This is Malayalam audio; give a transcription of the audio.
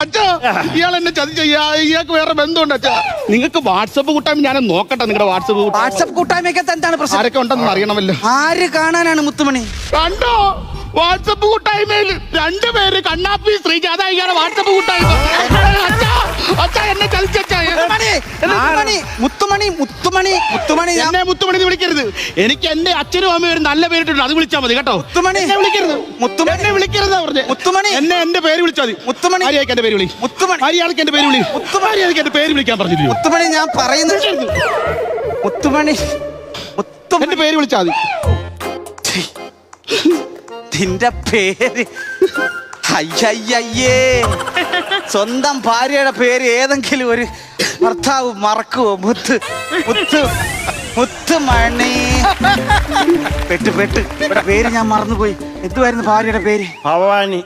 അച്ഛാ ഇയാൾ എന്നെ ചതിച്ച ഇയാൾക്ക് വേറെ ബന്ധമുണ്ട് അച്ഛാ. നിങ്ങൾക്ക് വാട്സപ്പ് കൂട്ടായ്മ ഞാൻ നോക്കട്ടെ. നിങ്ങളുടെ വാട്സപ്പ് കൂട്ടായ്മയ്ക്കകത്ത് എന്താണ് പ്രശ്നം? ആരൊക്കെ ഉണ്ടെന്ന് അറിയണമല്ലോ. ആര് കാണാനാണ് മുത്തുമണി? കണ്ടോ വാട്സപ്പ് കൂട്ടായ്മയിൽ 2 പേര് കണ്ണാപ്പി ശ്രീജാത ഇയാളെ വാട്സപ്പ് കൂട്ടായ്മ. അച്ഛാ എന്നെ ചതിച്ചച്ഛാ. മുത്തുമണി എന്നെ മുത്തുമണി എന്ന് വിളിക്കരുത്. എനിക്ക് എന്റെ അച്ഛനും അമ്മയും ഒരു നല്ല പേരിട്ടുണ്ട്, അത് വിളിച്ചാൽ മതി കേട്ടോ. മുത്തുമണി എന്നെ വിളിക്കരുത്. എന്നെ വിളിക്കരുത് പറഞ്ഞേ. മുത്തുമണി എന്നെ എന്റെ പേര് വിളിച്ചാൽ മതി. മുത്തുമണി ആര്യാൾക്ക് എന്റെ പേര് വിളി. മുത്തുമണി ആര്യാൾക്ക് എന്റെ പേര് വിളി. ആര്യാൾക്ക് എന്റെ പേര് വിളിക്കാൻ പറഞ്ഞില്ലയോ? മുത്തുമണി ഞാൻ പറയുന്നത് മുത്തുമണി എന്റെ പേര് വിളിച്ചാൽ മതി. നിന്റെ പേര് അയ്യയ്യേ, സ്വന്തം ഭാര്യയുടെ പേര് ഏതെങ്കിലും ഒരു ഭർത്താവ് മറക്കുവോ? മുത്തുമണി. പെട്ട് പേര് ഞാൻ മറന്നുപോയി. എന്തുവായിരുന്നു ഭാര്യയുടെ പേര്? ഭവാനി.